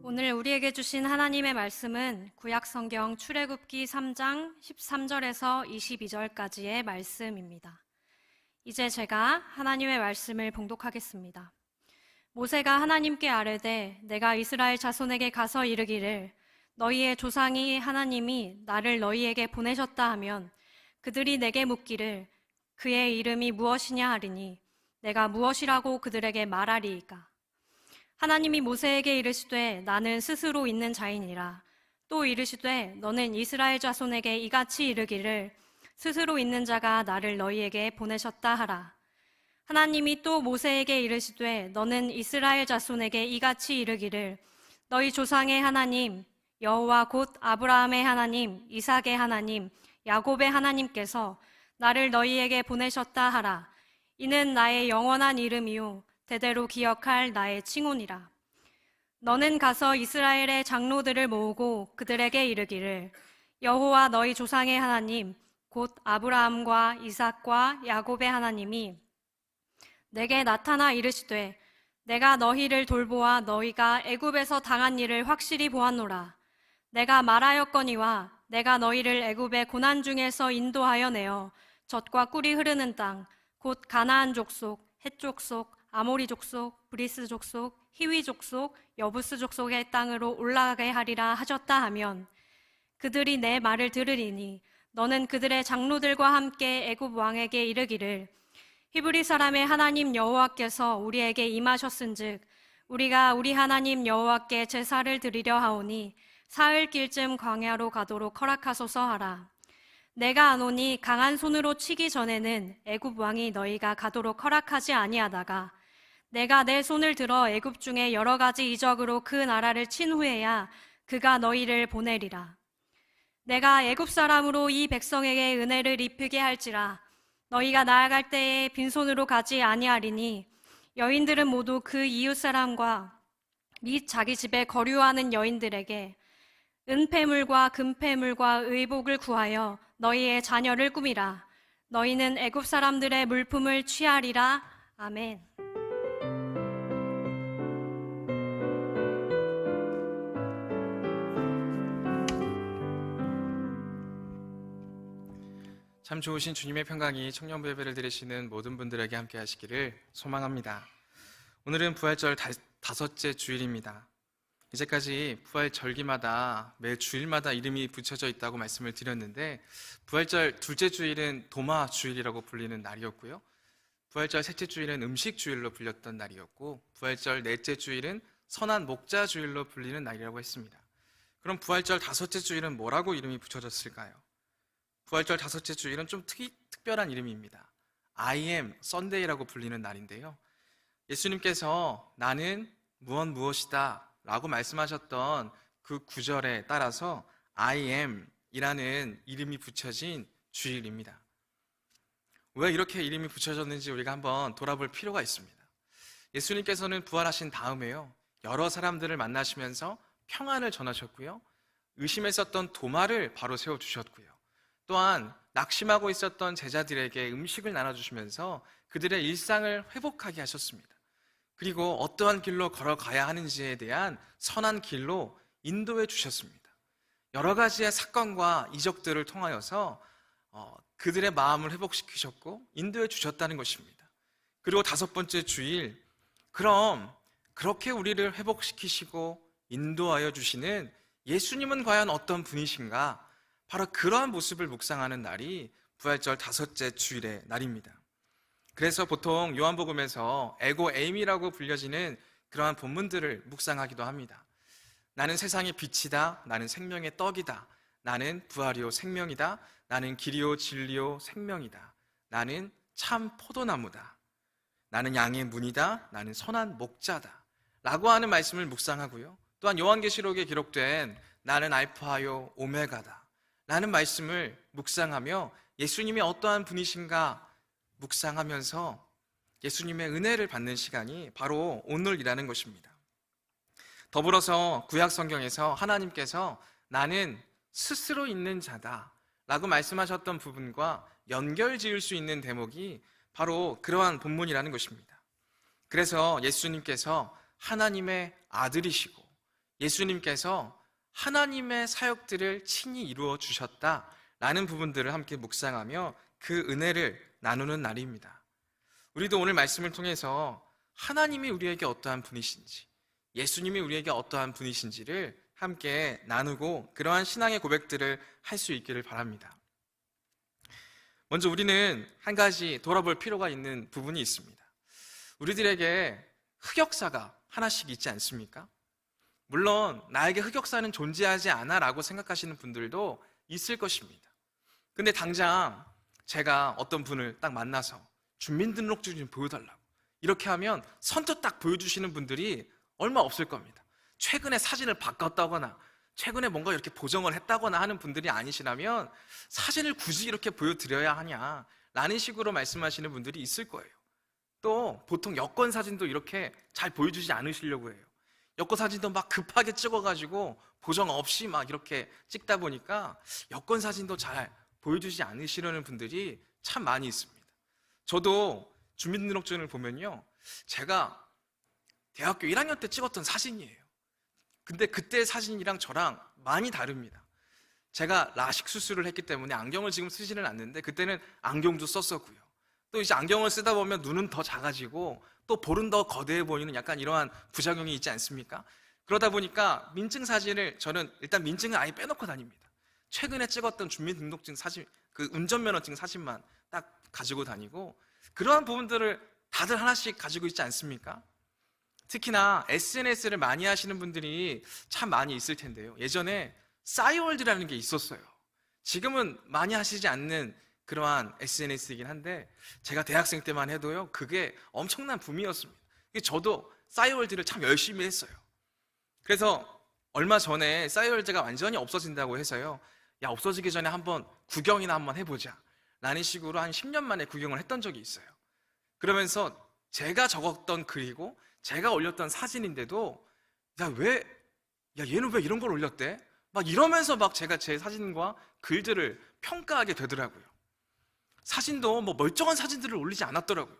오늘 우리에게 주신 하나님의 말씀은 구약성경 출애굽기 3장 13절에서 22절까지의 말씀입니다. 이제 제가 하나님의 말씀을 봉독하겠습니다. 모세가 하나님께 아뢰되 내가 이스라엘 자손에게 가서 이르기를 너희의 조상이 하나님이 나를 너희에게 보내셨다 하면 그들이 내게 묻기를 그의 이름이 무엇이냐 하리니 내가 무엇이라고 그들에게 말하리이까. 하나님이 모세에게 이르시되 나는 스스로 있는 자이니라. 또 이르시되 너는 이스라엘 자손에게 이같이 이르기를 스스로 있는 자가 나를 너희에게 보내셨다 하라. 하나님이 또 모세에게 이르시되 너는 이스라엘 자손에게 이같이 이르기를 너희 조상의 하나님 여호와 곧 아브라함의 하나님 이삭의 하나님 야곱의 하나님께서 나를 너희에게 보내셨다 하라. 이는 나의 영원한 이름이요 대대로 기억할 나의 칭호니라. 너는 가서 이스라엘의 장로들을 모으고 그들에게 이르기를 여호와 너희 조상의 하나님 곧 아브라함과 이삭과 야곱의 하나님이 내게 나타나 이르시되 내가 너희를 돌보아 너희가 애굽에서 당한 일을 확실히 보았노라. 내가 말하였거니와 내가 너희를 애굽의 고난 중에서 인도하여 내어 젖과 꿀이 흐르는 땅 곧 가나안 족속, 헷 족속, 아모리 족속, 브리스 족속, 히위 족속, 여부스 족속의 땅으로 올라가게 하리라 하셨다 하면 그들이 내 말을 들으리니 너는 그들의 장로들과 함께 애굽 왕에게 이르기를 히브리 사람의 하나님 여호와께서 우리에게 임하셨은즉 우리가 우리 하나님 여호와께 제사를 드리려 하오니 사흘길쯤 광야로 가도록 허락하소서 하라. 내가 아노니 강한 손으로 치기 전에는 애굽 왕이 너희가 가도록 허락하지 아니하다가 내가 내 손을 들어 애굽 중에 여러 가지 이적으로 그 나라를 친 후에야 그가 너희를 보내리라. 내가 애굽 사람으로 이 백성에게 은혜를 입히게 할지라 너희가 나아갈 때에 빈손으로 가지 아니하리니 여인들은 모두 그 이웃 사람과 및 자기 집에 거류하는 여인들에게 은폐물과 금폐물과 의복을 구하여 너희의 자녀를 꾸미라. 너희는 애굽 사람들의 물품을 취하리라. 아멘. 참 좋으신 주님의 평강이 청년부 예배를 드리시는 모든 분들에게 함께 하시기를 소망합니다. 오늘은 부활절 다섯째 주일입니다. 이제까지 부활 절기마다 매 주일마다 이름이 붙여져 있다고 말씀을 드렸는데 부활절 둘째 주일은 도마 주일이라고 불리는 날이었고요. 부활절 셋째 주일은 음식 주일로 불렸던 날이었고 부활절 넷째 주일은 선한 목자 주일로 불리는 날이라고 했습니다. 그럼 부활절 다섯째 주일은 뭐라고 이름이 붙여졌을까요? 부활절 다섯째 주일은 좀 특별한 이름입니다. I am Sunday라고 불리는 날인데요. 예수님께서 나는 무엇이다 라고 말씀하셨던 그 구절에 따라서 I am 이라는 이름이 붙여진 주일입니다. 왜 이렇게 이름이 붙여졌는지 우리가 한번 돌아볼 필요가 있습니다. 예수님께서는 부활하신 다음에요, 여러 사람들을 만나시면서 평안을 전하셨고요, 의심했었던 도마를 바로 세워주셨고요, 또한 낙심하고 있었던 제자들에게 음식을 나눠주시면서 그들의 일상을 회복하게 하셨습니다. 그리고 어떠한 길로 걸어가야 하는지에 대한 선한 길로 인도해 주셨습니다. 여러 가지의 사건과 이적들을 통하여서 그들의 마음을 회복시키셨고 인도해 주셨다는 것입니다. 그리고 다섯 번째 주일, 그럼 그렇게 우리를 회복시키시고 인도하여 주시는 예수님은 과연 어떤 분이신가? 바로 그러한 모습을 묵상하는 날이 부활절 다섯째 주일의 날입니다. 그래서 보통 요한복음에서 에고 에임이라고 불려지는 그러한 본문들을 묵상하기도 합니다. 나는 세상의 빛이다. 나는 생명의 떡이다. 나는 부활이요 생명이다. 나는 길이요 진리요 생명이다. 나는 참 포도나무다. 나는 양의 문이다. 나는 선한 목자다. 라고 하는 말씀을 묵상하고요. 또한 요한계시록에 기록된 나는 알파요 오메가다. 라는 말씀을 묵상하며 예수님이 어떠한 분이신가 묵상하면서 예수님의 은혜를 받는 시간이 바로 오늘이라는 것입니다. 더불어서 구약 성경에서 하나님께서 나는 스스로 있는 자다 라고 말씀하셨던 부분과 연결 지을 수 있는 대목이 바로 그러한 본문이라는 것입니다. 그래서 예수님께서 하나님의 아들이시고 예수님께서 하나님의 사역들을 친히 이루어 주셨다라는 부분들을 함께 묵상하며 그 은혜를 나누는 날입니다. 우리도 오늘 말씀을 통해서 하나님이 우리에게 어떠한 분이신지, 예수님이 우리에게 어떠한 분이신지를 함께 나누고 그러한 신앙의 고백들을 할 수 있기를 바랍니다. 먼저 우리는 한 가지 돌아볼 필요가 있는 부분이 있습니다. 우리들에게 흑역사가 하나씩 있지 않습니까? 물론 나에게 흑역사는 존재하지 않아 라고 생각하시는 분들도 있을 것입니다. 근데 당장 제가 어떤 분을 딱 만나서 주민등록증 좀 보여달라고 이렇게 하면 선뜻 딱 보여주시는 분들이 얼마 없을 겁니다. 최근에 사진을 바꿨다거나 최근에 뭔가 이렇게 보정을 했다거나 하는 분들이 아니시라면 사진을 굳이 이렇게 보여드려야 하냐 라는 식으로 말씀하시는 분들이 있을 거예요. 또 보통 여권 사진도 이렇게 잘 보여주지 않으시려고 해요. 여권 사진도 막 급하게 찍어가지고 보정 없이 막 이렇게 찍다 보니까 여권 사진도 잘 보여주지 않으시려는 분들이 참 많이 있습니다. 저도 주민등록증을 보면요, 제가 대학교 1학년 때 찍었던 사진이에요. 근데 그때 사진이랑 저랑 많이 다릅니다. 제가 라식 수술을 했기 때문에 안경을 지금 쓰지는 않는데 그때는 안경도 썼었고요. 또 이제 안경을 쓰다 보면 눈은 더 작아지고 또 볼은 더 거대해 보이는 약간 이러한 부작용이 있지 않습니까? 그러다 보니까 민증 사진을 저는 일단 민증을 아예 빼놓고 다닙니다. 최근에 찍었던 주민등록증 사진, 그 운전면허증 사진만 딱 가지고 다니고 그러한 부분들을 다들 하나씩 가지고 있지 않습니까? 특히나 SNS를 많이 하시는 분들이 참 많이 있을 텐데요. 예전에 싸이월드라는 게 있었어요. 지금은 많이 하시지 않는 그러한 SNS이긴 한데 제가 대학생 때만 해도요, 그게 엄청난 붐이었습니다. 저도 싸이월드를 참 열심히 했어요. 그래서 얼마 전에 싸이월드가 완전히 없어진다고 해서요, 야, 없어지기 전에 한번 구경이나 한번 해보자 라는 식으로 한 10년 만에 구경을 했던 적이 있어요. 그러면서 제가 적었던 글이고 제가 올렸던 사진인데도 얘는 왜 이런 걸 올렸대? 막 이러면서 막 제가 제 사진과 글들을 평가하게 되더라고요. 사진도 뭐 멀쩡한 사진들을 올리지 않았더라고요.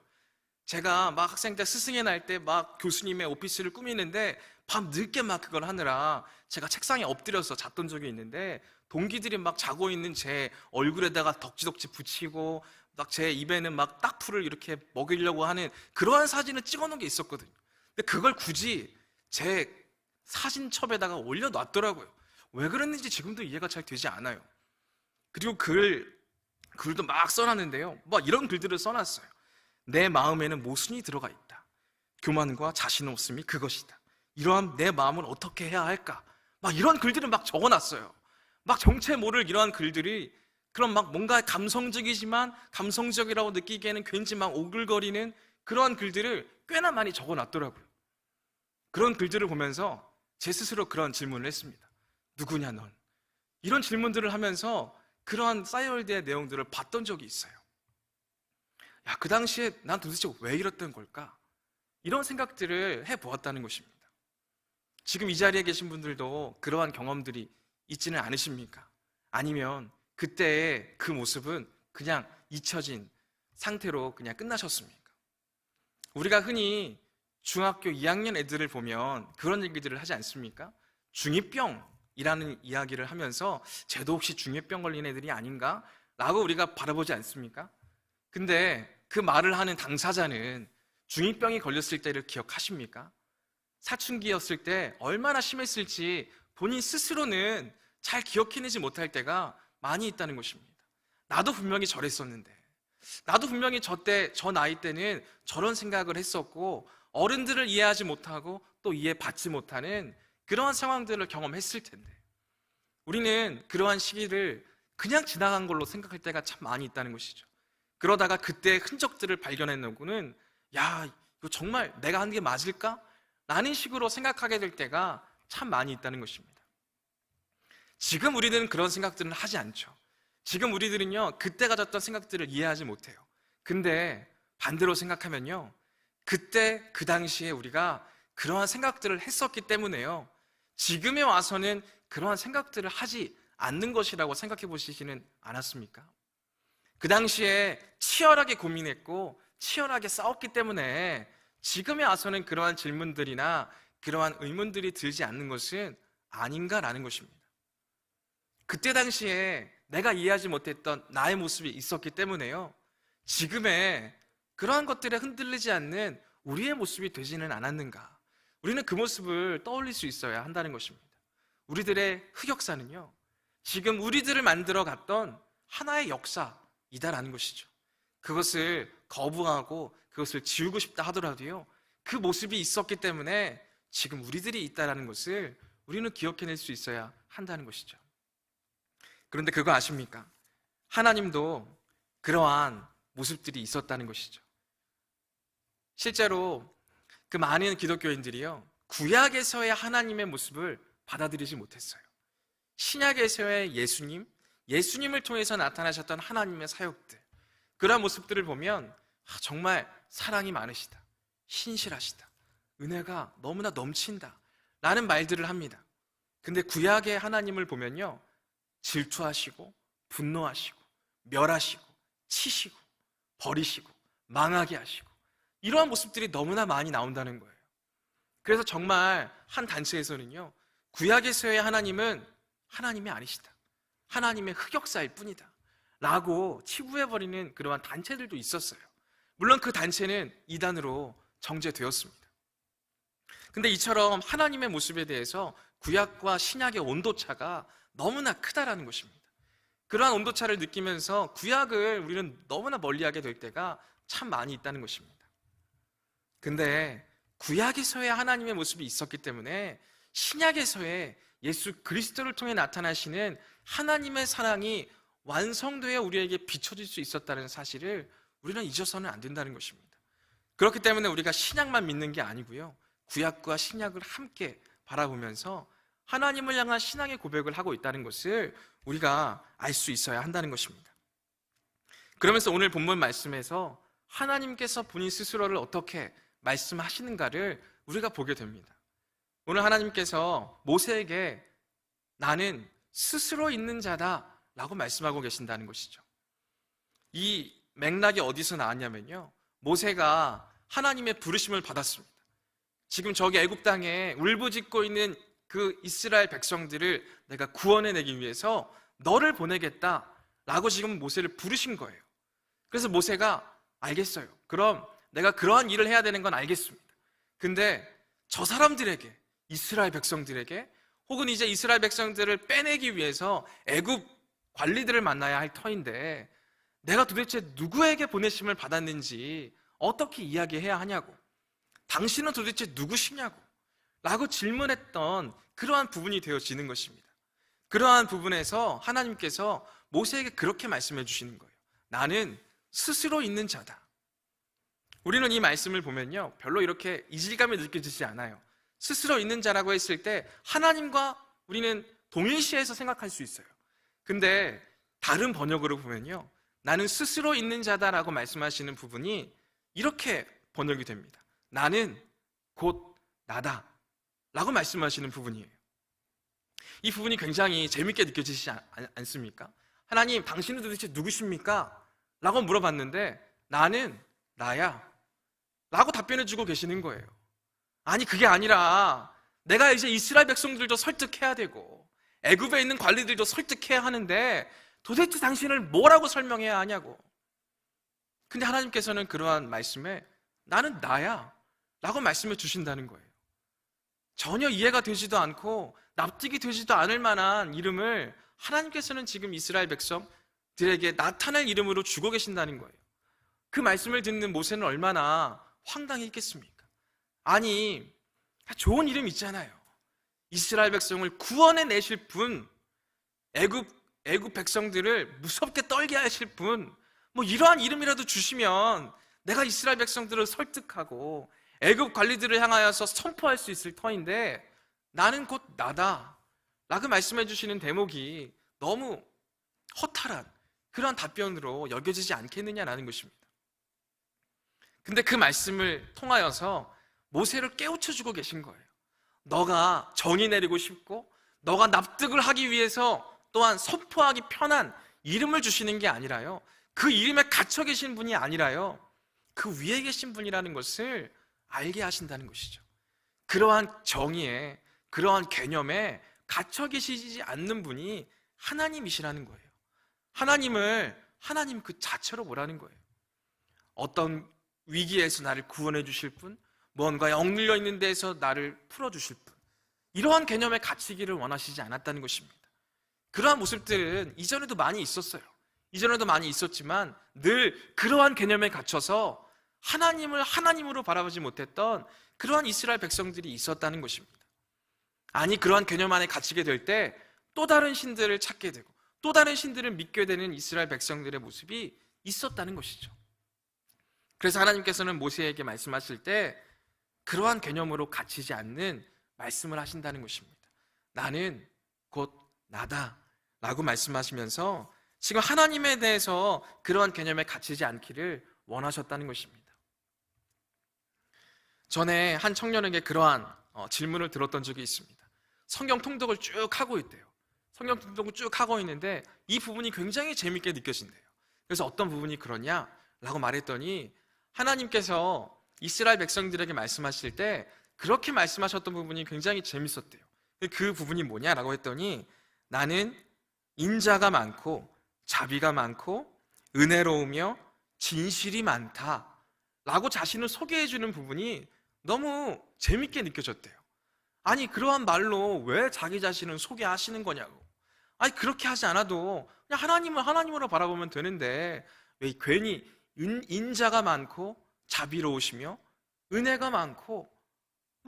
제가 막 학생 때 스승의 날 때 막 교수님의 오피스를 꾸미는데 밤 늦게 막 그걸 하느라 제가 책상에 엎드려서 잤던 적이 있는데 동기들이 막 자고 있는 제 얼굴에다가 덕지덕지 붙이고 막 제 입에는 막 딱풀을 이렇게 먹이려고 하는 그러한 사진을 찍어놓은 게 있었거든요. 근데 그걸 굳이 제 사진첩에다가 올려놨더라고요. 왜 그랬는지 지금도 이해가 잘 되지 않아요. 그리고 글도 막 써놨는데요, 막 이런 글들을 써놨어요. 내 마음에는 모순이 들어가 있다. 교만과 자신 없음이 그것이다. 이러한 내 마음은 어떻게 해야 할까? 막 이런 글들을 막 적어놨어요. 막 정체 모를 이러한 글들이 그런 막 뭔가 감성적이지만 감성적이라고 느끼기에는 괜히 막 오글거리는 그러한 글들을 꽤나 많이 적어놨더라고요. 그런 글들을 보면서 제 스스로 그런 질문을 했습니다. 누구냐 넌? 이런 질문들을 하면서 그러한 싸이월드의 내용들을 봤던 적이 있어요. 야, 그 당시에 난 도대체 왜 이랬던 걸까? 이런 생각들을 해보았다는 것입니다. 지금 이 자리에 계신 분들도 그러한 경험들이 있지는 않으십니까? 아니면 그때의 그 모습은 그냥 잊혀진 상태로 그냥 끝나셨습니까? 우리가 흔히 중학교 2학년 애들을 보면 그런 얘기들을 하지 않습니까? 중2병이라는 이야기를 하면서 쟤도 혹시 중2병 걸린 애들이 아닌가? 라고 우리가 바라보지 않습니까? 근데 그 말을 하는 당사자는 중2병이 걸렸을 때를 기억하십니까? 사춘기였을 때 얼마나 심했을지 본인 스스로는 잘 기억해내지 못할 때가 많이 있다는 것입니다. 나도 분명히 저랬었는데, 나도 분명히 저 나이 때는 저런 생각을 했었고 어른들을 이해하지 못하고 또 이해받지 못하는 그러한 상황들을 경험했을 텐데 우리는 그러한 시기를 그냥 지나간 걸로 생각할 때가 참 많이 있다는 것이죠. 그러다가 그때의 흔적들을 발견해놓고는 야, 이거 정말 내가 한 게 맞을까? 라는 식으로 생각하게 될 때가 참 많이 있다는 것입니다. 지금 우리들은 그런 생각들은 하지 않죠. 지금 우리들은요, 그때 가졌던 생각들을 이해하지 못해요. 근데 반대로 생각하면요, 그때 그 당시에 우리가 그러한 생각들을 했었기 때문에요, 지금에 와서는 그러한 생각들을 하지 않는 것이라고 생각해 보시지는 않았습니까? 그 당시에 치열하게 고민했고 치열하게 싸웠기 때문에 지금에 와서는 그러한 질문들이나 그러한 의문들이 들지 않는 것은 아닌가라는 것입니다. 그때 당시에 내가 이해하지 못했던 나의 모습이 있었기 때문에요, 지금의 그러한 것들에 흔들리지 않는 우리의 모습이 되지는 않았는가. 우리는 그 모습을 떠올릴 수 있어야 한다는 것입니다. 우리들의 흑역사는요, 지금 우리들을 만들어 갔던 하나의 역사이다라는 것이죠. 그것을 거부하고 그것을 지우고 싶다 하더라도요, 그 모습이 있었기 때문에 지금 우리들이 있다라는 것을 우리는 기억해낼 수 있어야 한다는 것이죠. 그런데 그거 아십니까? 하나님도 그러한 모습들이 있었다는 것이죠. 실제로 그 많은 기독교인들이요, 구약에서의 하나님의 모습을 받아들이지 못했어요. 신약에서의 예수님을 통해서 나타나셨던 하나님의 사역들, 그런 모습들을 보면 정말 사랑이 많으시다, 신실하시다, 은혜가 너무나 넘친다 라는 말들을 합니다. 근데 구약의 하나님을 보면요, 질투하시고 분노하시고 멸하시고 치시고 버리시고 망하게 하시고 이러한 모습들이 너무나 많이 나온다는 거예요. 그래서 정말 한 단체에서는요, 구약에서의 하나님은 하나님이 아니시다, 하나님의 흑역사일 뿐이다 라고 치부해버리는 그러한 단체들도 있었어요. 물론 그 단체는 이단으로 정죄되었습니다. 근데 이처럼 하나님의 모습에 대해서 구약과 신약의 온도차가 너무나 크다라는 것입니다. 그러한 온도차를 느끼면서 구약을 우리는 너무나 멀리하게 될 때가 참 많이 있다는 것입니다. 근데 구약에서의 하나님의 모습이 있었기 때문에 신약에서의 예수 그리스도를 통해 나타나시는 하나님의 사랑이 완성되어 우리에게 비춰질 수 있었다는 사실을 우리는 잊어서는 안 된다는 것입니다. 그렇기 때문에 우리가 신약만 믿는 게 아니고요, 구약과 신약을 함께 바라보면서 하나님을 향한 신앙의 고백을 하고 있다는 것을 우리가 알 수 있어야 한다는 것입니다. 그러면서 오늘 본문 말씀에서 하나님께서 본인 스스로를 어떻게 말씀하시는가를 우리가 보게 됩니다. 오늘 하나님께서 모세에게 나는 스스로 있는 자다 라고 말씀하고 계신다는 것이죠. 이 맥락이 어디서 나왔냐면요, 모세가 하나님의 부르심을 받았습니다. 지금 저기 애굽 땅에 울부짖고 있는 그 이스라엘 백성들을 내가 구원해내기 위해서 너를 보내겠다라고 지금 모세를 부르신 거예요. 그래서 모세가 알겠어요, 그럼 내가 그러한 일을 해야 되는 건 알겠습니다. 근데 저 사람들에게, 이스라엘 백성들에게, 혹은 이제 이스라엘 백성들을 빼내기 위해서 애굽 관리들을 만나야 할 터인데 내가 도대체 누구에게 보내심을 받았는지 어떻게 이야기해야 하냐고, 당신은 도대체 누구시냐고 라고 질문했던 그러한 부분이 되어지는 것입니다. 그러한 부분에서 하나님께서 모세에게 그렇게 말씀해 주시는 거예요. 나는 스스로 있는 자다. 우리는 이 말씀을 보면요, 별로 이렇게 이질감이 느껴지지 않아요. 스스로 있는 자라고 했을 때 하나님과 우리는 동일시해서 생각할 수 있어요. 근데 다른 번역으로 보면요, 나는 스스로 있는 자다라고 말씀하시는 부분이 이렇게 번역이 됩니다. 나는 곧 나다 라고 말씀하시는 부분이에요. 이 부분이 굉장히 재밌게 느껴지지 않습니까? 하나님, 당신은 도대체 누구십니까? 라고 물어봤는데 나는 나야 라고 답변해 주고 계시는 거예요. 아니, 그게 아니라 내가 이제 이스라엘 백성들도 설득해야 되고 애굽에 있는 관리들도 설득해야 하는데 도대체 당신을 뭐라고 설명해야 하냐고. 근데 하나님께서는 그러한 말씀에 나는 나야 라고 말씀해 주신다는 거예요. 전혀 이해가 되지도 않고 납득이 되지도 않을 만한 이름을 하나님께서는 지금 이스라엘 백성들에게 나타낼 이름으로 주고 계신다는 거예요. 그 말씀을 듣는 모세는 얼마나 황당했겠습니까? 아니, 좋은 이름 있잖아요. 이스라엘 백성을 구원해 내실 분, 애굽 백성들을 무섭게 떨게 하실 분, 뭐 이러한 이름이라도 주시면 내가 이스라엘 백성들을 설득하고 애굽 관리들을 향하여서 선포할 수 있을 터인데 나는 곧 나다 라고 말씀해 주시는 대목이 너무 허탈한 그런 답변으로 여겨지지 않겠느냐라는 것입니다. 근데 그 말씀을 통하여서 모세를 깨우쳐주고 계신 거예요. 너가 정의 내리고 싶고 너가 납득을 하기 위해서 또한 선포하기 편한 이름을 주시는 게 아니라요, 그 이름에 갇혀 계신 분이 아니라요, 그 위에 계신 분이라는 것을 알게 하신다는 것이죠. 그러한 정의에, 그러한 개념에 갇혀 계시지 않는 분이 하나님이시라는 거예요. 하나님을 하나님 그 자체로 보라는 거예요. 어떤 위기에서 나를 구원해 주실 분, 뭔가에 억눌려 있는 데에서 나를 풀어주실 분, 이러한 개념에 갇히기를 원하시지 않았다는 것입니다. 그러한 모습들은 이전에도 많이 있었어요. 이전에도 많이 있었지만 늘 그러한 개념에 갇혀서 하나님을 하나님으로 바라보지 못했던 그러한 이스라엘 백성들이 있었다는 것입니다. 아니, 그러한 개념 안에 갇히게 될 때 또 다른 신들을 찾게 되고 또 다른 신들을 믿게 되는 이스라엘 백성들의 모습이 있었다는 것이죠. 그래서 하나님께서는 모세에게 말씀하실 때 그러한 개념으로 갇히지 않는 말씀을 하신다는 것입니다. 나는 곧 나다 라고 말씀하시면서 지금 하나님에 대해서 그러한 개념에 갇히지 않기를 원하셨다는 것입니다. 전에 한 청년에게 그러한 질문을 들었던 적이 있습니다. 성경 통독을 쭉 하고 있대요. 성경 통독을 쭉 하고 있는데 이 부분이 굉장히 재밌게 느껴진대요. 그래서 어떤 부분이 그러냐 라고 말했더니 하나님께서 이스라엘 백성들에게 말씀하실 때 그렇게 말씀하셨던 부분이 굉장히 재밌었대요. 그 부분이 뭐냐라고 했더니 나는 인자가 많고 자비가 많고 은혜로우며 진실이 많다 라고 자신을 소개해 주는 부분이 너무 재밌게 느껴졌대요. 아니, 그러한 말로 왜 자기 자신을 소개하시는 거냐고. 아니, 그렇게 하지 않아도 그냥 하나님을 하나님으로 바라보면 되는데 왜 괜히 인자가 많고 자비로우시며 은혜가 많고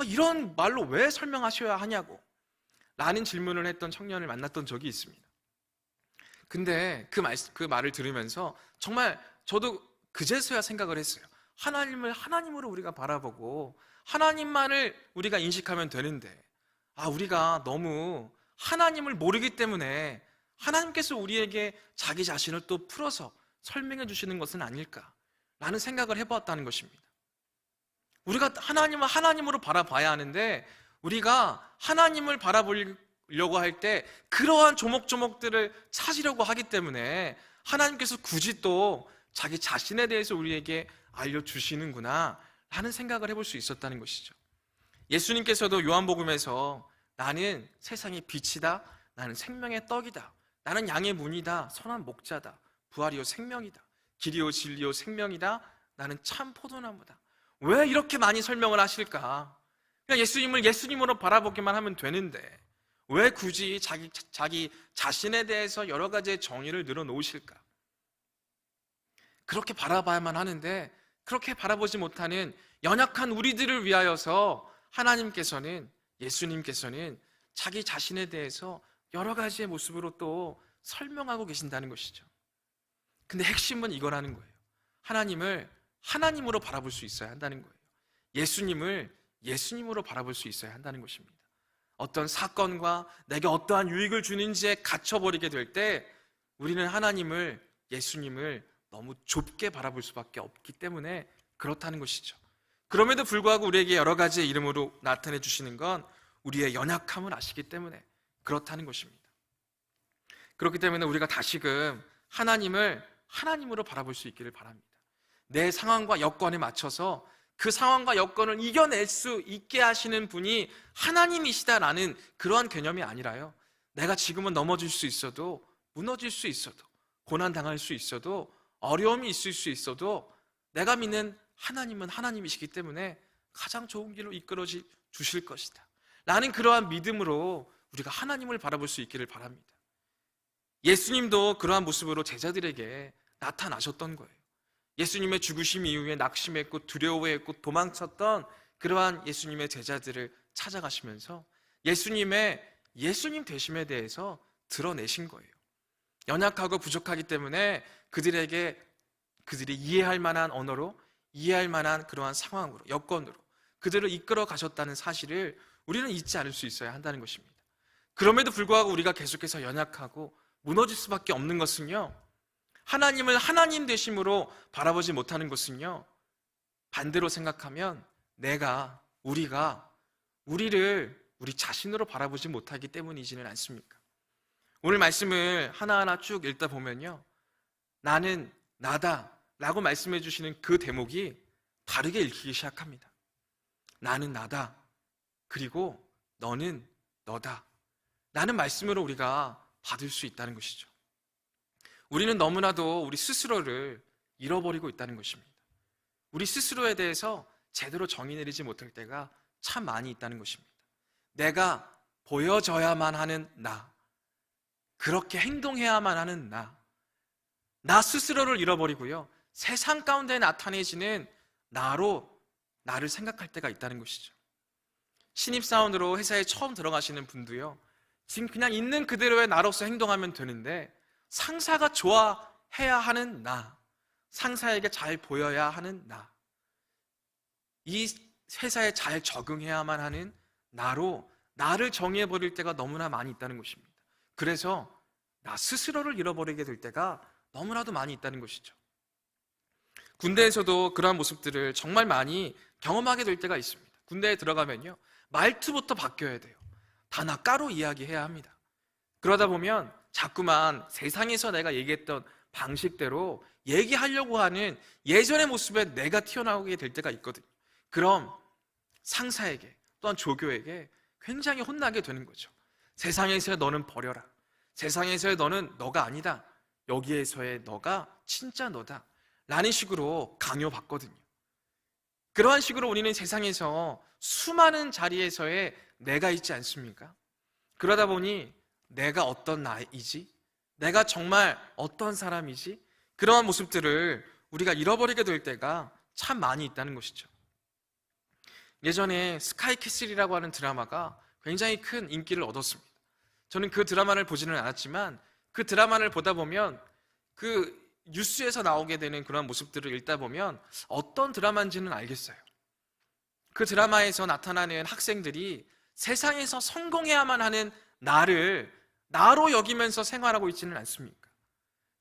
이런 말로 왜 설명하셔야 하냐고 라는 질문을 했던 청년을 만났던 적이 있습니다. 근데 그 말을 들으면서 정말 저도 그제서야 생각을 했어요. 하나님을 하나님으로 우리가 바라보고 하나님만을 우리가 인식하면 되는데 우리가 너무 하나님을 모르기 때문에 하나님께서 우리에게 자기 자신을 또 풀어서 설명해 주시는 것은 아닐까라는 생각을 해보았다는 것입니다. 우리가 하나님을 하나님으로 바라봐야 하는데 우리가 하나님을 바라보려고 할 때 그러한 조목조목들을 찾으려고 하기 때문에 하나님께서 굳이 또 자기 자신에 대해서 우리에게 알려주시는구나 라는 생각을 해볼 수 있었다는 것이죠. 예수님께서도 요한복음에서 나는 세상의 빛이다, 나는 생명의 떡이다, 나는 양의 문이다, 선한 목자다, 부활이요 생명이다, 길이요 진리요 생명이다, 나는 참 포도나무다. 왜 이렇게 많이 설명을 하실까? 그냥 예수님을 예수님으로 바라보기만 하면 되는데 왜 굳이 자기 자신에 대해서 여러 가지의 정의를 늘어놓으실까? 그렇게 바라봐야만 하는데 그렇게 바라보지 못하는 연약한 우리들을 위하여서 하나님께서는, 예수님께서는 자기 자신에 대해서 여러 가지의 모습으로 또 설명하고 계신다는 것이죠. 근데 핵심은 이거라는 거예요. 하나님을 하나님으로 바라볼 수 있어야 한다는 거예요. 예수님을 예수님으로 바라볼 수 있어야 한다는 것입니다. 어떤 사건과 내게 어떠한 유익을 주는지에 갇혀버리게 될 때 우리는 하나님을, 예수님을 너무 좁게 바라볼 수밖에 없기 때문에 그렇다는 것이죠. 그럼에도 불구하고 우리에게 여러 가지의 이름으로 나타내 주시는 건 우리의 연약함을 아시기 때문에 그렇다는 것입니다. 그렇기 때문에 우리가 다시금 하나님을 하나님으로 바라볼 수 있기를 바랍니다. 내 상황과 여건에 맞춰서 그 상황과 여건을 이겨낼 수 있게 하시는 분이 하나님이시다라는 그러한 개념이 아니라요, 내가 지금은 넘어질 수 있어도, 무너질 수 있어도, 고난당할 수 있어도, 어려움이 있을 수 있어도 내가 믿는 하나님은 하나님이시기 때문에 가장 좋은 길로 이끌어 주실 것이다 라는 그러한 믿음으로 우리가 하나님을 바라볼 수 있기를 바랍니다. 예수님도 그러한 모습으로 제자들에게 나타나셨던 거예요. 예수님의 죽으심 이후에 낙심했고 두려워했고 도망쳤던 그러한 예수님의 제자들을 찾아가시면서 예수님 되심에 대해서 드러내신 거예요. 연약하고 부족하기 때문에 그들이 이해할 만한 언어로, 이해할 만한 그러한 상황으로, 여건으로 그들을 이끌어 가셨다는 사실을 우리는 잊지 않을 수 있어야 한다는 것입니다. 그럼에도 불구하고 우리가 계속해서 연약하고 무너질 수밖에 없는 것은요, 하나님을 하나님 되심으로 바라보지 못하는 것은요, 반대로 생각하면 우리가 우리를 우리 자신으로 바라보지 못하기 때문이지는 않습니까? 오늘 말씀을 하나하나 쭉 읽다 보면요, 나는 나다 라고 말씀해 주시는 그 대목이 다르게 읽히기 시작합니다. 나는 나다, 그리고 너는 너다 라는 말씀으로 우리가 받을 수 있다는 것이죠. 우리는 너무나도 우리 스스로를 잃어버리고 있다는 것입니다. 우리 스스로에 대해서 제대로 정의 내리지 못할 때가 참 많이 있다는 것입니다. 내가 보여져야만 하는 나, 그렇게 행동해야만 하는 나 스스로를 잃어버리고요, 세상 가운데 나타내지는 나로 나를 생각할 때가 있다는 것이죠. 신입사원으로 회사에 처음 들어가시는 분도요, 지금 그냥 있는 그대로의 나로서 행동하면 되는데 상사가 좋아해야 하는 나, 상사에게 잘 보여야 하는 나, 이 회사에 잘 적응해야만 하는 나로 나를 정의해버릴 때가 너무나 많이 있다는 것입니다. 그래서 나 스스로를 잃어버리게 될 때가 너무나도 많이 있다는 것이죠. 군대에서도 그러한 모습들을 정말 많이 경험하게 될 때가 있습니다. 군대에 들어가면요, 말투부터 바뀌어야 돼요. 다 따로 이야기해야 합니다. 그러다 보면 자꾸만 세상에서 내가 얘기했던 방식대로 얘기하려고 하는 예전의 모습에 내가 튀어나오게 될 때가 있거든요. 그럼 상사에게 또한 조교에게 굉장히 혼나게 되는 거죠. 세상에서의 너는 버려라. 세상에서의 너는 너가 아니다. 여기에서의 너가 진짜 너다 라는 식으로 강요받거든요. 그러한 식으로 우리는 세상에서 수많은 자리에서의 내가 있지 않습니까? 그러다 보니 내가 어떤 나이지? 내가 정말 어떤 사람이지? 그러한 모습들을 우리가 잃어버리게 될 때가 참 많이 있다는 것이죠. 예전에 스카이캐슬이라고 하는 드라마가 굉장히 큰 인기를 얻었습니다. 저는 그 드라마를 보지는 않았지만 그 드라마를 보다 보면 그 뉴스에서 나오게 되는 그런 모습들을 읽다 보면 어떤 드라마인지는 알겠어요. 그 드라마에서 나타나는 학생들이 세상에서 성공해야만 하는 나를 나로 여기면서 생활하고 있지는 않습니까?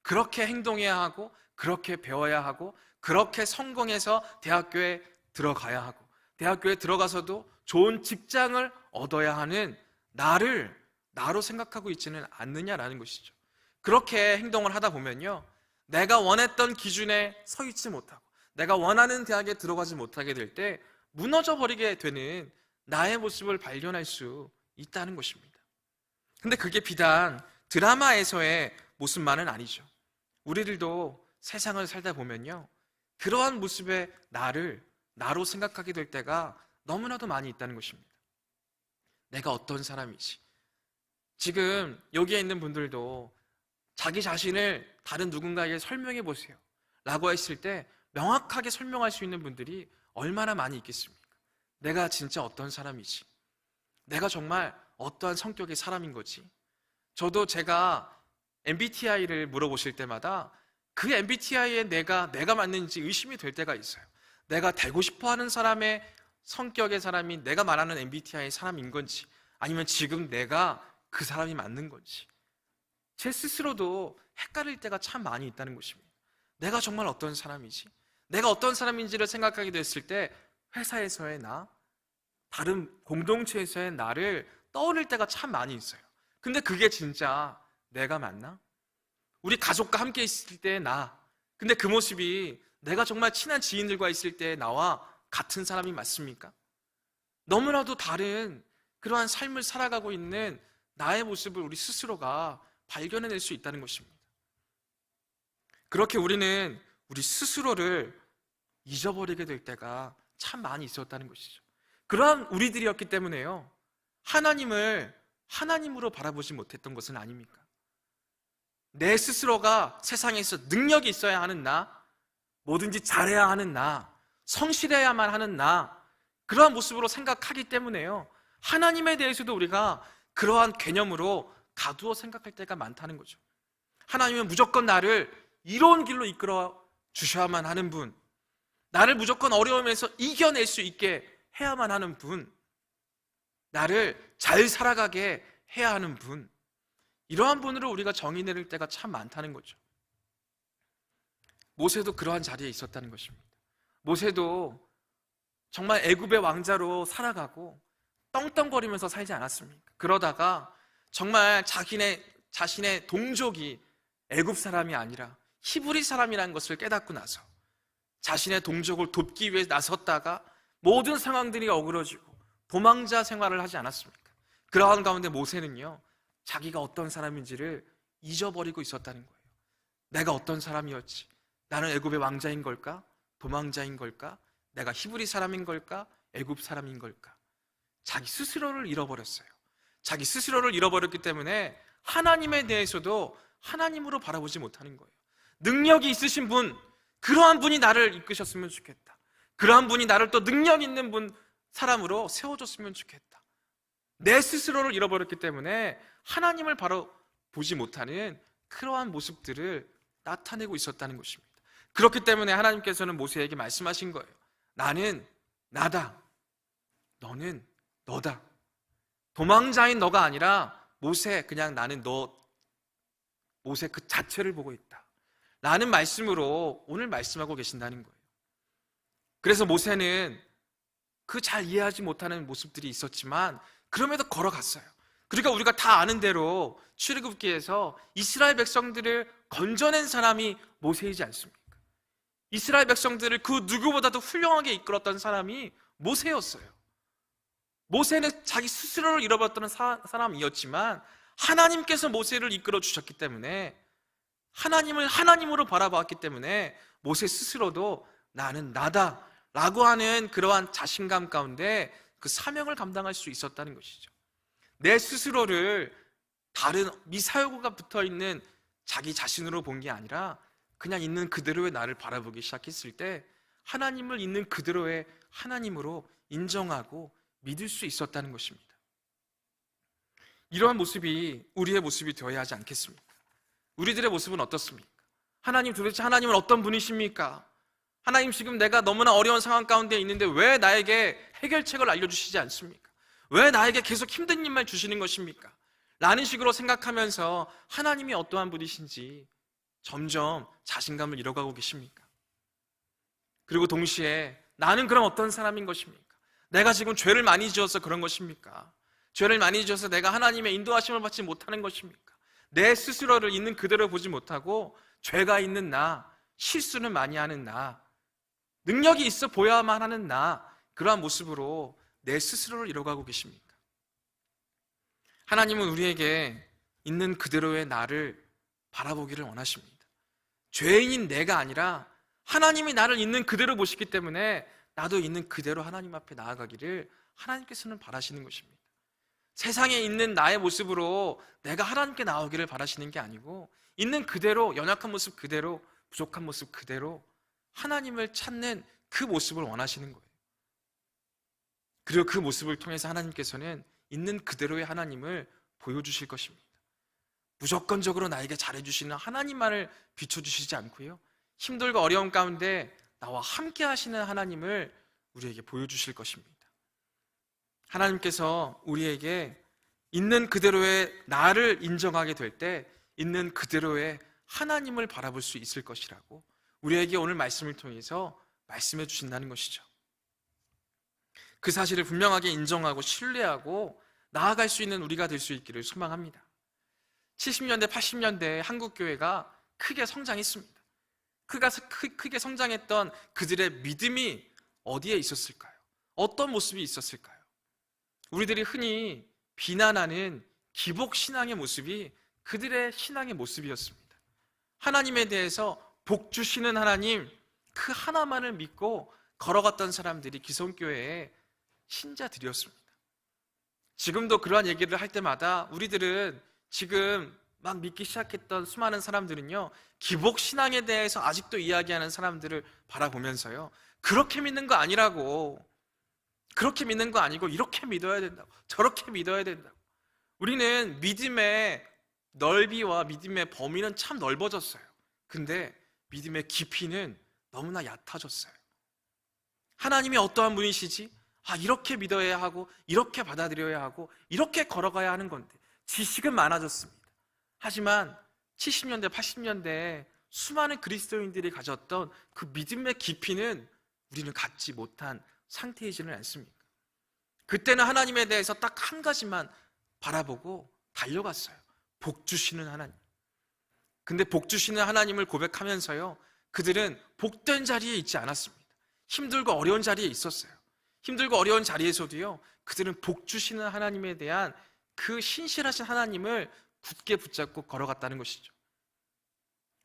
그렇게 행동해야 하고, 그렇게 배워야 하고, 그렇게 성공해서 대학교에 들어가야 하고, 대학교에 들어가서도 좋은 직장을 얻어야 하는 나를 나로 생각하고 있지는 않느냐라는 것이죠. 그렇게 행동을 하다 보면요, 내가 원했던 기준에 서 있지 못하고 내가 원하는 대학에 들어가지 못하게 될 때 무너져 버리게 되는 나의 모습을 발견할 수 있다는 것입니다. 근데 그게 비단 드라마에서의 모습만은 아니죠. 우리들도 세상을 살다 보면요, 그러한 모습의 나를 나로 생각하게 될 때가 너무나도 많이 있다는 것입니다. 내가 어떤 사람이지? 지금 여기에 있는 분들도 자기 자신을 다른 누군가에게 설명해 보세요 라고 했을 때 명확하게 설명할 수 있는 분들이 얼마나 많이 있겠습니까? 내가 진짜 어떤 사람이지? 내가 정말 어떠한 성격의 사람인 거지? 저도 제가 MBTI를 물어보실 때마다 그 MBTI에 내가 맞는지 의심이 될 때가 있어요. 내가 되고 싶어 하는 사람의 성격의 사람이 내가 말하는 MBTI의 사람인 건지, 아니면 지금 내가 그 사람이 맞는 건지, 제 스스로도 헷갈릴 때가 참 많이 있다는 것입니다. 내가 정말 어떤 사람이지? 내가 어떤 사람인지를 생각하게 됐을 때 회사에서의 나, 다른 공동체에서의 나를 떠올릴 때가 참 많이 있어요. 근데 그게 진짜 내가 맞나? 우리 가족과 함께 있을 때의 나, 근데 그 모습이 내가 정말 친한 지인들과 있을 때의 나와 같은 사람이 맞습니까? 너무나도 다른 그러한 삶을 살아가고 있는 나의 모습을 우리 스스로가 발견해낼 수 있다는 것입니다. 그렇게 우리는 우리 스스로를 잊어버리게 될 때가 참 많이 있었다는 것이죠. 그러한 우리들이었기 때문에요, 하나님을 하나님으로 바라보지 못했던 것은 아닙니까? 내 스스로가 세상에서 능력이 있어야 하는 나, 뭐든지 잘해야 하는 나, 성실해야만 하는 나, 그러한 모습으로 생각하기 때문에요, 하나님에 대해서도 우리가 그러한 개념으로 가두어 생각할 때가 많다는 거죠. 하나님은 무조건 나를 이로운 길로 이끌어 주셔야만 하는 분, 나를 무조건 어려움에서 이겨낼 수 있게 해야만 하는 분, 나를 잘 살아가게 해야 하는 분, 이러한 분으로 우리가 정의 내릴 때가 참 많다는 거죠. 모세도 그러한 자리에 있었다는 것입니다. 모세도 정말 애굽의 왕자로 살아가고 떵떵거리면서 살지 않았습니까? 그러다가 정말 자신의 동족이 애굽 사람이 아니라 히브리 사람이라는 것을 깨닫고 나서 자신의 동족을 돕기 위해 나섰다가 모든 상황들이 어그러지고 도망자 생활을 하지 않았습니까? 그러한 가운데 모세는요, 자기가 어떤 사람인지를 잊어버리고 있었다는 거예요. 내가 어떤 사람이었지? 나는 애굽의 왕자인 걸까? 도망자인 걸까? 내가 히브리 사람인 걸까? 애굽 사람인 걸까? 자기 스스로를 잃어버렸어요. 자기 스스로를 잃어버렸기 때문에 하나님에 대해서도 하나님으로 바라보지 못하는 거예요. 능력이 있으신 분, 그러한 분이 나를 이끄셨으면 좋겠다. 그러한 분이 나를 또 능력 있는 사람으로 세워줬으면 좋겠다. 내 스스로를 잃어버렸기 때문에 하나님을 바로 보지 못하는 그러한 모습들을 나타내고 있었다는 것입니다. 그렇기 때문에 하나님께서는 모세에게 말씀하신 거예요. 나는 나다. 너는 너다. 도망자인 너가 아니라 모세, 그냥 나는 모세 그 자체를 보고 있다. 라는 말씀으로 오늘 말씀하고 계신다는 거예요. 그래서 모세는 그 잘 이해하지 못하는 모습들이 있었지만 그럼에도 걸어갔어요. 그러니까 우리가 다 아는 대로 출애굽기에서 이스라엘 백성들을 건져낸 사람이 모세이지 않습니까? 이스라엘 백성들을 그 누구보다도 훌륭하게 이끌었던 사람이 모세였어요. 모세는 자기 스스로를 잃어버렸던 사람이었지만 하나님께서 모세를 이끌어 주셨기 때문에 하나님을 하나님으로 바라보았기 때문에 모세 스스로도 나는 나다 라고 하는 그러한 자신감 가운데 그 사명을 감당할 수 있었다는 것이죠. 내 스스로를 다른 미사여구가 붙어있는 자기 자신으로 본 게 아니라 그냥 있는 그대로의 나를 바라보기 시작했을 때 하나님을 있는 그대로의 하나님으로 인정하고 믿을 수 있었다는 것입니다. 이러한 모습이 우리의 모습이 되어야 하지 않겠습니까? 우리들의 모습은 어떻습니까? 하나님, 도대체 하나님은 어떤 분이십니까? 하나님, 지금 내가 너무나 어려운 상황 가운데 있는데 왜 나에게 해결책을 알려주시지 않습니까? 왜 나에게 계속 힘든 일만 주시는 것입니까? 라는 식으로 생각하면서 하나님이 어떠한 분이신지 점점 자신감을 잃어가고 계십니까? 그리고 동시에 나는 그럼 어떤 사람인 것입니까? 내가 지금 죄를 많이 지어서 그런 것입니까? 죄를 많이 지어서 내가 하나님의 인도하심을 받지 못하는 것입니까? 내 스스로를 있는 그대로 보지 못하고 죄가 있는 나, 실수는 많이 하는 나, 능력이 있어 보여야만 하는 나, 그러한 모습으로 내 스스로를 잃어가고 계십니까? 하나님은 우리에게 있는 그대로의 나를 바라보기를 원하십니다. 죄인인 내가 아니라 하나님이 나를 있는 그대로 보시기 때문에 나도 있는 그대로 하나님 앞에 나아가기를 하나님께서는 바라시는 것입니다. 세상에 있는 나의 모습으로 내가 하나님께 나오기를 바라시는 게 아니고 있는 그대로, 연약한 모습 그대로, 부족한 모습 그대로 하나님을 찾는 그 모습을 원하시는 거예요. 그리고 그 모습을 통해서 하나님께서는 있는 그대로의 하나님을 보여주실 것입니다. 무조건적으로 나에게 잘해주시는 하나님만을 비춰주시지 않고요, 힘들고 어려움 가운데 나와 함께 하시는 하나님을 우리에게 보여주실 것입니다. 하나님께서 우리에게 있는 그대로의 나를 인정하게 될 때 있는 그대로의 하나님을 바라볼 수 있을 것이라고 우리에게 오늘 말씀을 통해서 말씀해 주신다는 것이죠. 그 사실을 분명하게 인정하고 신뢰하고 나아갈 수 있는 우리가 될 수 있기를 소망합니다. 70년대, 80년대 한국교회가 크게 성장했습니다. 크게 성장했던 그들의 믿음이 어디에 있었을까요? 어떤 모습이 있었을까요? 우리들이 흔히 비난하는 기복신앙의 모습이 그들의 신앙의 모습이었습니다. 하나님에 대해서 복 주시는 하나님, 그 하나만을 믿고 걸어갔던 사람들이 기성교회의 신자들이었습니다. 지금도 그러한 얘기를 할 때마다 우리들은 지금 막 믿기 시작했던 수많은 사람들은요, 기복신앙에 대해서 아직도 이야기하는 사람들을 바라보면서요, 그렇게 믿는 거 아니라고, 그렇게 믿는 거 아니고 이렇게 믿어야 된다고, 저렇게 믿어야 된다고. 우리는 믿음의 넓이와 믿음의 범위는 참 넓어졌어요. 근데 믿음의 깊이는 너무나 얕아졌어요. 하나님이 어떠한 분이시지? 이렇게 믿어야 하고 이렇게 받아들여야 하고 이렇게 걸어가야 하는 건데 지식은 많아졌습니다. 하지만 70년대, 80년대에 수많은 그리스도인들이 가졌던 그 믿음의 깊이는 우리는 갖지 못한 상태이지는 않습니까? 그때는 하나님에 대해서 딱 한 가지만 바라보고 달려갔어요. 복 주시는 하나님. 근데 복 주시는 하나님을 고백하면서요, 그들은 복된 자리에 있지 않았습니다. 힘들고 어려운 자리에 있었어요. 힘들고 어려운 자리에서도요, 그들은 복 주시는 하나님에 대한 그 신실하신 하나님을 굳게 붙잡고 걸어갔다는 것이죠.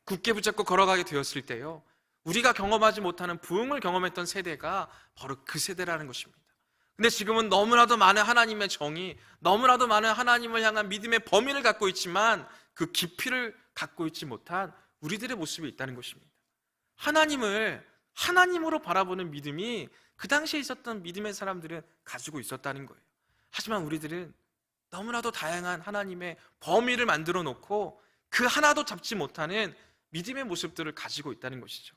굳게 붙잡고 걸어가게 되었을 때요, 우리가 경험하지 못하는 부흥을 경험했던 세대가 바로 그 세대라는 것입니다. 근데 지금은 너무나도 많은 하나님의 정의, 너무나도 많은 하나님을 향한 믿음의 범위를 갖고 있지만 그 깊이를 갖고 있지 못한 우리들의 모습이 있다는 것입니다. 하나님을 하나님으로 바라보는 믿음이 그 당시에 있었던 믿음의 사람들은 가지고 있었다는 거예요. 하지만 우리들은 너무나도 다양한 하나님의 범위를 만들어 놓고 그 하나도 잡지 못하는 믿음의 모습들을 가지고 있다는 것이죠.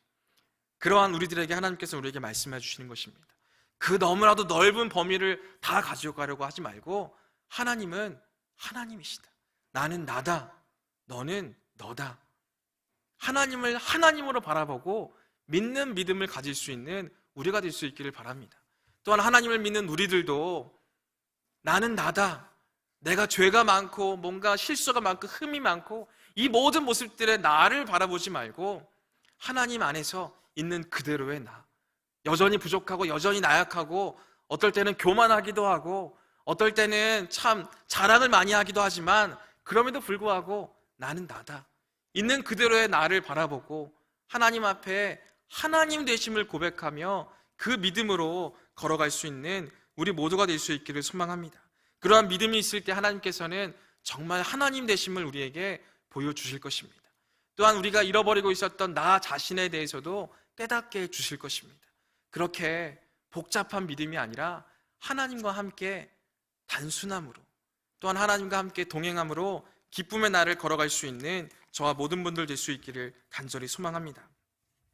그러한 우리들에게 하나님께서 우리에게 말씀해 주시는 것입니다. 그 너무나도 넓은 범위를 다 가져가려고 하지 말고 하나님은 하나님이시다. 나는 나다. 너는 너다. 하나님을 하나님으로 바라보고 믿는 믿음을 가질 수 있는 우리가 될 수 있기를 바랍니다. 또한 하나님을 믿는 우리들도 나는 나다. 내가 죄가 많고 뭔가 실수가 많고 흠이 많고 이 모든 모습들의 나를 바라보지 말고 하나님 안에서 있는 그대로의 나, 여전히 부족하고 여전히 나약하고 어떨 때는 교만하기도 하고 어떨 때는 참 자랑을 많이 하기도 하지만 그럼에도 불구하고 나는 나다. 있는 그대로의 나를 바라보고 하나님 앞에 하나님 되심을 고백하며 그 믿음으로 걸어갈 수 있는 우리 모두가 될 수 있기를 소망합니다. 그러한 믿음이 있을 때 하나님께서는 정말 하나님 되심을 우리에게 보여주실 것입니다. 또한 우리가 잃어버리고 있었던 나 자신에 대해서도 깨닫게 해주실 것입니다. 그렇게 복잡한 믿음이 아니라 하나님과 함께 단순함으로 또한 하나님과 함께 동행함으로 기쁨의 날을 걸어갈 수 있는 저와 모든 분들 될 수 있기를 간절히 소망합니다.